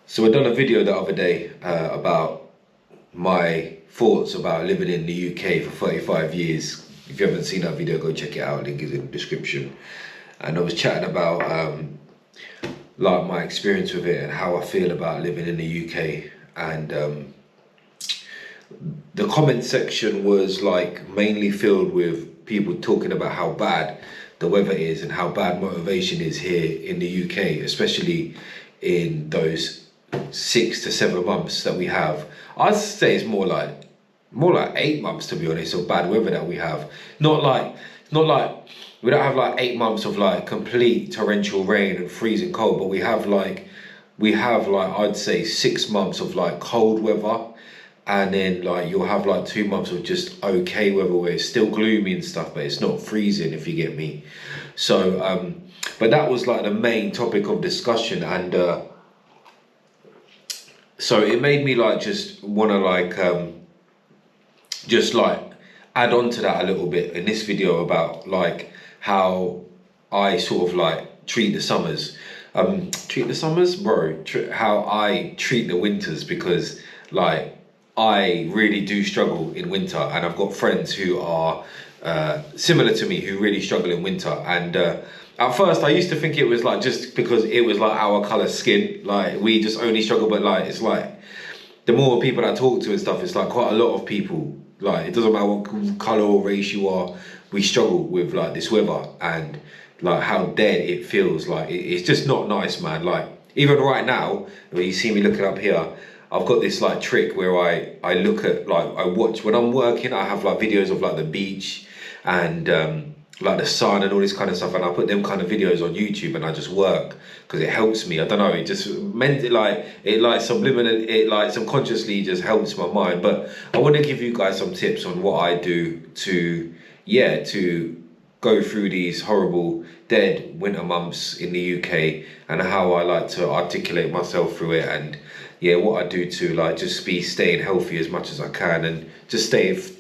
So I done a video the other day about my thoughts about living in the UK for 35 years. If you haven't seen that video, go check it out. Link is in the description. And I was chatting about like my experience with it and how I feel about living in the UK. And the comment section was like mainly filled with people talking about how bad the weather is and how bad motivation is here in the UK, especially in those 6 to 7 months that we have. I'd say it's more like 8 months, to be honest, of bad weather that we have. Not like we don't have like 8 months of like complete torrential rain and freezing cold, but we have like I'd say 6 months of like cold weather, and then like you'll have like 2 months of just okay weather where it's still gloomy and stuff, but it's not freezing, if you get me. So but that was like the main topic of discussion, and so it made me like just want to like just like add on to that a little bit in this video about like how I sort of like treat the summers. Treat the summers, bro. How I treat the winters, because like I really do struggle in winter, and I've got friends who are similar to me who really struggle in winter. And at first, I used to think it was like just because it was like our color skin, like we just only struggle. But like it's like the more people I talk to and stuff, it's like quite a lot of people. Like it doesn't matter what color or race you are, we struggle with like this weather and like how dead it feels. Like it's just not nice, man. Like even right now, when you see me looking up here, I've got this like trick where I look at like I watch when I'm working. I have like videos of like the beach and like the sun and all this kind of stuff, and I put them kind of videos on YouTube, and I just work because it helps me. I don't know, it just meant it like subliminal, it like subconsciously just helps my mind. But I want to give you guys some tips on what I do to go through these horrible dead winter months in the UK, and how I like to articulate myself through it, and what I do to like just be staying healthy as much as I can, and just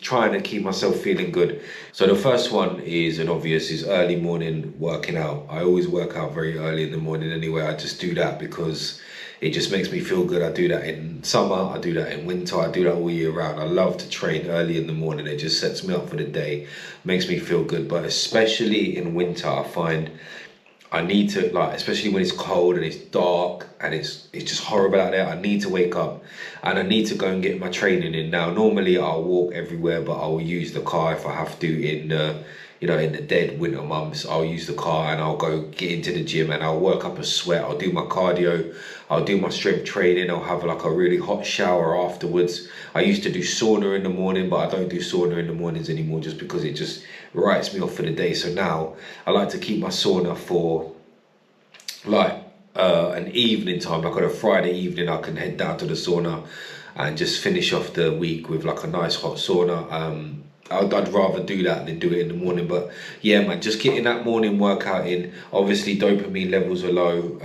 trying to keep myself feeling good. So the first one is is early morning working out. I always work out very early in the morning anyway. I just do that because it just makes me feel good. I do that in summer, I do that in winter, I do that all year round. I love to train early in the morning. It just sets me up for the day, makes me feel good. But especially in winter, I find I need to, like, especially when it's cold and it's dark and it's just horrible out there, I need to wake up and I need to go and get my training in. Now, normally I'll walk everywhere, but I'll use the car if I have to in the, in the dead winter months. I'll use the car and I'll go get into the gym and I'll work up a sweat. I'll do my cardio, I'll do my strength training. I'll have like a really hot shower afterwards. I used to do sauna in the morning, but I don't do sauna in the mornings anymore just because it just writes me off for the day. So now I like to keep my sauna for like an evening time. Like on a Friday evening, I can head down to the sauna and just finish off the week with like a nice hot sauna. I'd rather do that than do it in the morning. But yeah, man, just getting that morning workout in. Obviously dopamine levels are low,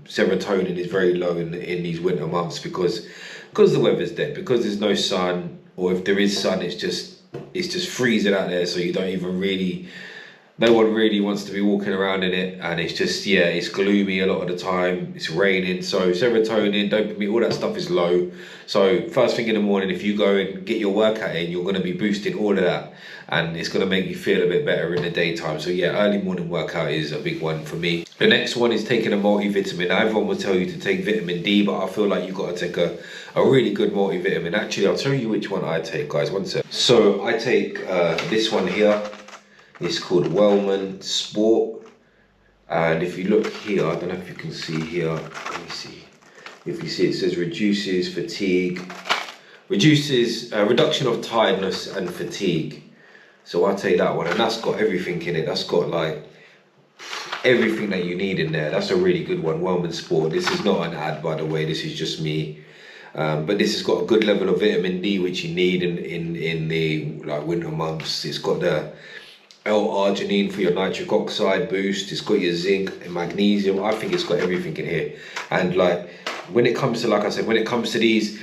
serotonin is very low in these winter months because the weather's dead, because there's no sun, or if there is sun, it's just freezing out there, so you don't even really, no one really wants to be walking around in it, and it's just, it's gloomy a lot of the time, it's raining, so serotonin, dopamine, all that stuff is low. So first thing in the morning, if you go and get your workout in, you're going to be boosting all of that, and it's going to make you feel a bit better in the daytime. So yeah, early morning workout is a big one for me. The next one is taking a multivitamin. Now, everyone will tell you to take vitamin D, but I feel like you've got to take a really good multivitamin. Actually, I'll tell you which one I take, guys, one sec. So I take this one here. It's called Wellman Sport, and if you look here, I don't know if you can see here, let me see, if you see, it says reduces fatigue, reduction of tiredness and fatigue. So I take that one, and that's got everything in it. That's got like everything that you need in there. That's a really good one, Wellman Sport. This is not an ad, by the way, this is just me. But this has got a good level of vitamin D, which you need in the like winter months. It's got the L-arginine for your nitric oxide boost. It's got your zinc and magnesium. I think it's got everything in here. And like when it comes to, like I said, when it comes to these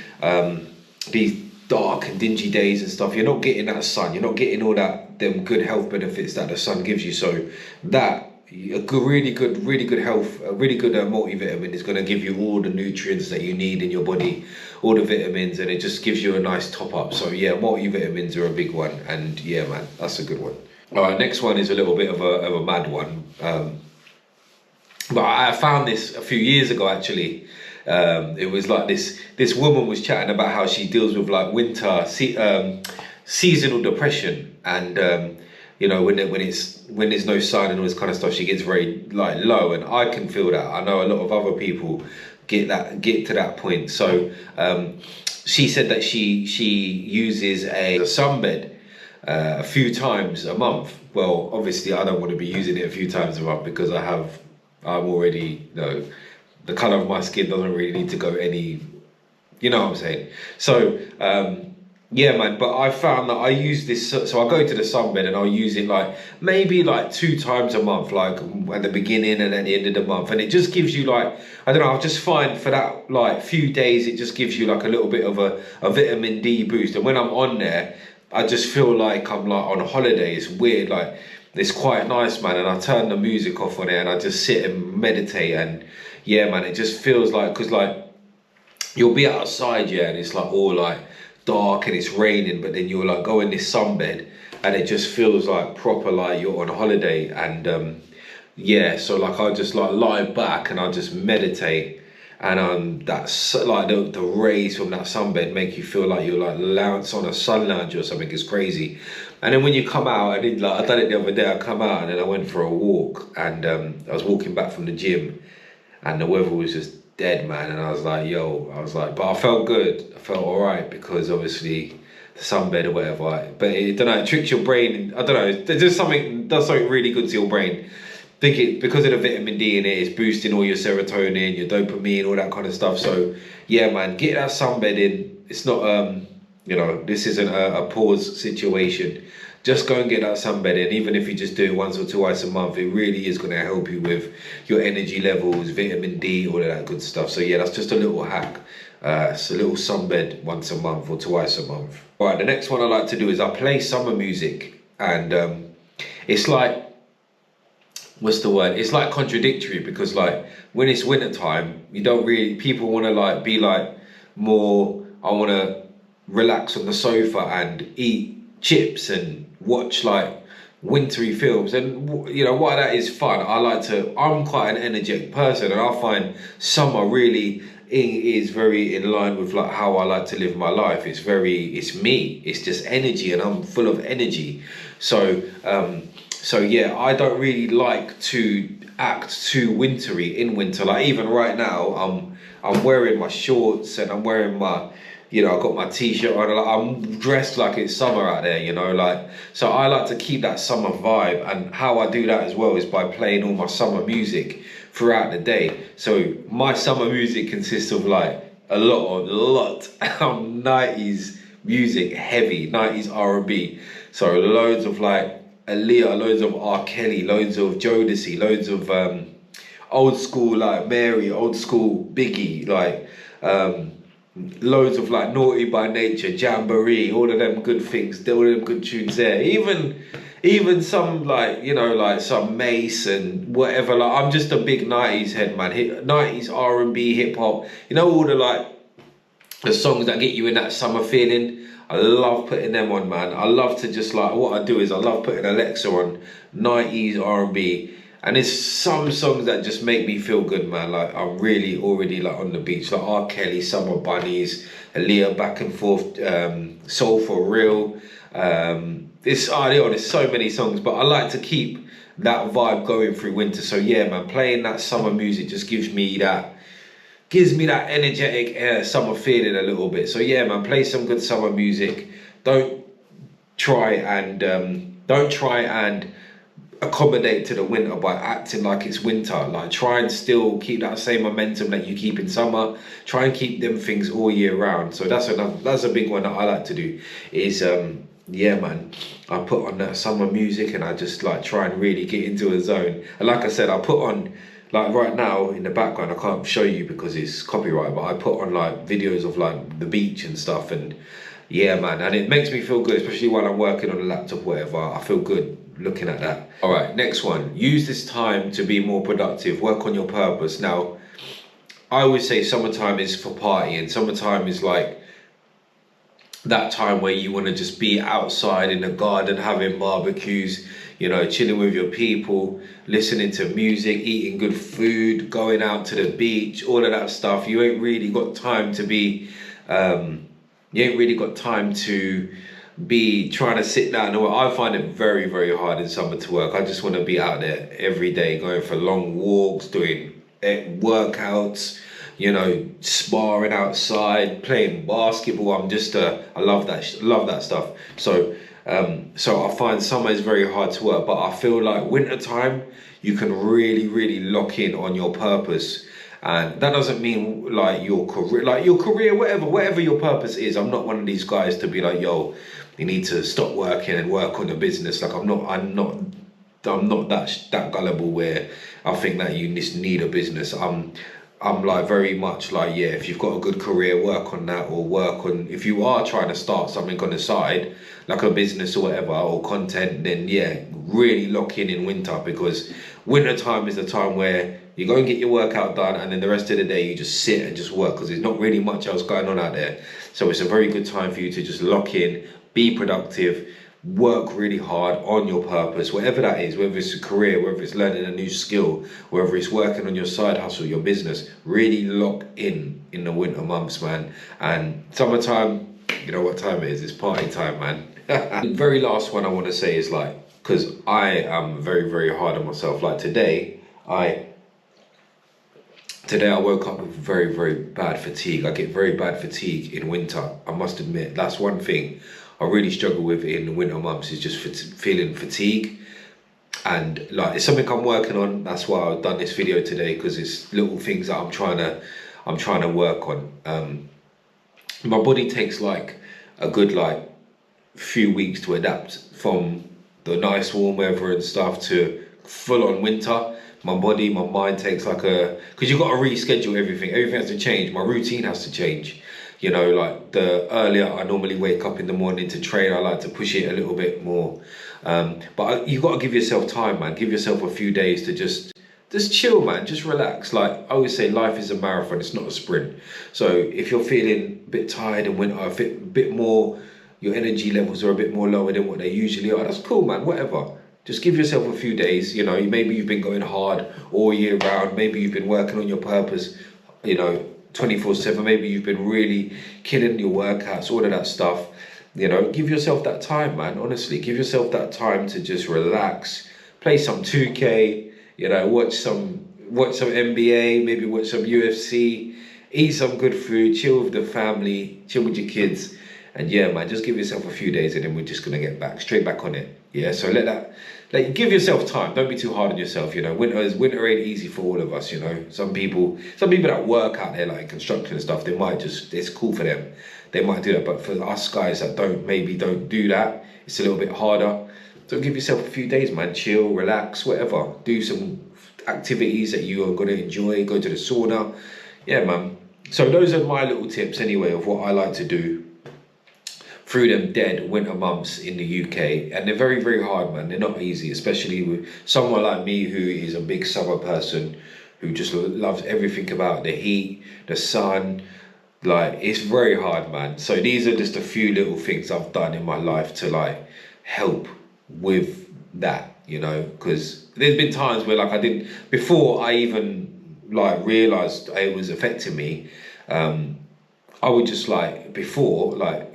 dark and dingy days and stuff, you're not getting that sun. You're not getting all them good health benefits that the sun gives you. So that a good, really good health, a really good multivitamin is going to give you all the nutrients that you need in your body, all the vitamins, and it just gives you a nice top up. So yeah, multivitamins are a big one, and yeah, man, that's a good one. All right, next one is a little bit of a mad one, but I found this a few years ago actually. It was like this woman was chatting about how she deals with like seasonal depression, and you know, when there's no sun and all this kind of stuff, she gets very like low, and I can feel that. I know a lot of other people get to that point. So she said that she uses a sunbed a few times a month. Well, obviously I don't want to be using it a few times a month because I'm already, you know, the color of my skin doesn't really need to go any, you know what I'm saying? So yeah, man, but I found that I use this, so I go to the sunbed and I'll use it like maybe like 2 times a month, like at the beginning and at the end of the month, and it just gives you like, I don't know, I just find for that like few days it just gives you like a little bit of a vitamin D boost, and when I'm on there I just feel like I'm like on holiday. It's weird, like it's quite nice, man, and I turn the music off on it and I just sit and meditate, and yeah, man, it just feels like, because like you'll be outside, yeah, and it's like all like dark and it's raining, but then you'll like go in this sunbed and it just feels like proper like you're on holiday. And yeah, so like I just like lie back and I just meditate, and that's like the rays from that sunbed make you feel like you're like lounge on a sun lounge or something. It's crazy. And then when you come out, I done it the other day. I come out and then I went for a walk, and I was walking back from the gym, and the weather was just dead, man, and I was like, but I felt good. I felt all right because obviously the sunbed or whatever. But it, don't know, it tricks your brain. I don't know. It does something really good to your brain. I think it, because of the vitamin D in it, it's boosting all your serotonin, your dopamine, all that kind of stuff. So yeah, man, get that sunbed in. It's not you know, this isn't a pause situation. Just go and get that sunbed in, even if you just do it once or twice a month. It really is going to help you with your energy levels, vitamin D, all of that good stuff. So yeah, that's just a little hack. It's a little sunbed once a month or twice a month. All right, the next one I like to do is I play summer music, and it's like, what's the word? It's like contradictory, because like when it's winter time, you don't really, people want to like be like more, I want to relax on the sofa and eat chips and watch like wintry films, and you know what, that is fun. I'm quite an energetic person, and I find summer really is very in line with like how I like to live my life. It's me, it's just energy, and I'm full of energy. So so yeah, I don't really like to act too wintry in winter. Like even right now, I'm wearing my shorts and I'm wearing my, you know, I've got my t-shirt on, like, I'm dressed like it's summer out there, you know, like, so I like to keep that summer vibe, and how I do that as well is by playing all my summer music throughout the day. So my summer music consists of like a lot of 90s music, heavy 90s R&B. So loads of like Aaliyah, loads of R. Kelly, loads of Jodeci, loads of old school like Mary, old school Biggie, like loads of like Naughty by Nature, Jamboree, all of them good things, all of them good tunes there. Even some like, you know, like some Mace and whatever. Like I'm just a big 90s head, man. 90s R&B, hip hop, you know, all the like the songs that get you in that summer feeling. I love putting them on, man. I love to just like, what I do is I love putting Alexa on 90s R&B, and there's some songs that just make me feel good, man. Like I'm really already like on the beach, like R. Kelly, Summer Bunnies, Aaliyah, Back and Forth, Soul for Real. There's so many songs, but I like to keep that vibe going through winter. So yeah, man, playing that summer music just gives me that energetic summer feeling a little bit. So yeah, man, play some good summer music. Don't try and accommodate to the winter by acting like it's winter. Like try and still keep that same momentum that you keep in summer. Try and keep them things all year round. So that's a big one that I like to do is yeah, man, I put on that summer music and I just like try and really get into a zone. And like I said, I put on, like right now in the background, I can't show you because it's copyright, but I put on like videos of like the beach and stuff, and yeah, man, and it makes me feel good, especially while I'm working on a laptop or whatever. I feel good looking at that. All right, next one. Use this time to be more productive. Work on your purpose. Now, I always say summertime is for partying. Summertime is like that time where you want to just be outside in the garden, having barbecues, you know, chilling with your people, listening to music, eating good food, going out to the beach, all of that stuff. You ain't really got time to be, trying to sit down and work. I find it very, very hard in summer to work. I just want to be out there every day, going for long walks, doing workouts, you know, sparring outside, playing basketball. I love that stuff. So I find summer is very hard to work, but I feel like winter time, you can really, really lock in on your purpose. And that doesn't mean like your career, whatever your purpose is. I'm not one of these guys to be like, yo, you need to stop working and work on a business. Like I'm not that gullible where I think that you just need a business. I'm like very much like, yeah, if you've got a good career, work on that, or work on, if you are trying to start something on the side, like a business or whatever, or content, then yeah, really lock in winter, because winter time is the time where you go and get your workout done, and then the rest of the day you just sit and just work, because there's not really much else going on out there. So it's a very good time for you to just lock in, be productive, work really hard on your purpose, whatever that is, whether it's a career, whether it's learning a new skill, whether it's working on your side hustle, your business. Really lock in the winter months, man. And summertime, you know what time it is, it's party time, man. The very last one I want to say is like, because I am very, very hard on myself. Like today I woke up with very, very bad fatigue. I get very bad fatigue in winter. I must admit, that's one thing I really struggle with in the winter months, is just feeling fatigue. And like, it's something I'm working on. That's why I've done this video today, because it's little things that I'm trying to work on. My body takes like a good like few weeks to adapt from the nice warm weather and stuff to full on winter. My body, my mind takes like because you've got to reschedule everything. Everything has to change. My routine has to change. You know, like the earlier I normally wake up in the morning to train, I like to push it a little bit more. But you've got to give yourself time, man. Give yourself a few days to just chill, man. Just relax. Like I always say, life is a marathon. It's not a sprint. So if you're feeling a bit tired in winter, a bit more, your energy levels are a bit more lower than what they usually are, that's cool, man. Whatever. Just give yourself a few days. You know, maybe you've been going hard all year round. Maybe you've been working on your purpose, you know, 24/7. Maybe you've been really killing your workouts, all of that stuff. You know, give yourself that time, man. Honestly, give yourself that time to just relax, play some 2K, you know, watch some NBA, maybe watch some UFC, eat some good food, chill with the family, chill with your kids. And yeah, man, just give yourself a few days, and then we're just gonna get straight back on it. Yeah, so give yourself time. Don't be too hard on yourself. You know, winter ain't easy for all of us. You know, some people that work out there like in construction and stuff, they might it's cool for them. They might do that, but for us guys that don't do that, it's a little bit harder. So give yourself a few days, man. Chill, relax, whatever. Do some activities that you are gonna enjoy. Go to the sauna. Yeah, man. So those are my little tips anyway of what I like to do through them dead winter months in the UK. And they're very, very hard, man. They're not easy, especially with someone like me who is a big summer person, who just loves everything about the heat, the sun. Like, it's very hard, man. So these are just a few little things I've done in my life to like help with that, you know, because there's been times where like before I even like realized it was affecting me, I would just like, before, like,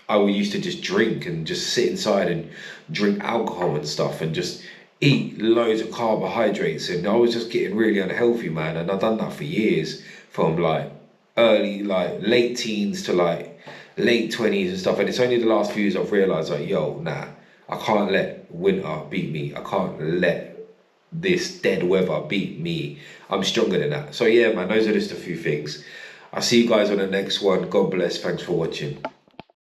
I used to just drink and just sit inside and drink alcohol and stuff and just eat loads of carbohydrates, and I was just getting really unhealthy, man. And I've done that for years, from like late teens to like late 20s and stuff. And it's only the last few years I've realized like, yo, nah, I can't let winter beat me. I can't let this dead weather beat me. I'm stronger than that. So yeah, man, those are just a few things. I'll see you guys on the next one. God bless. Thanks for watching.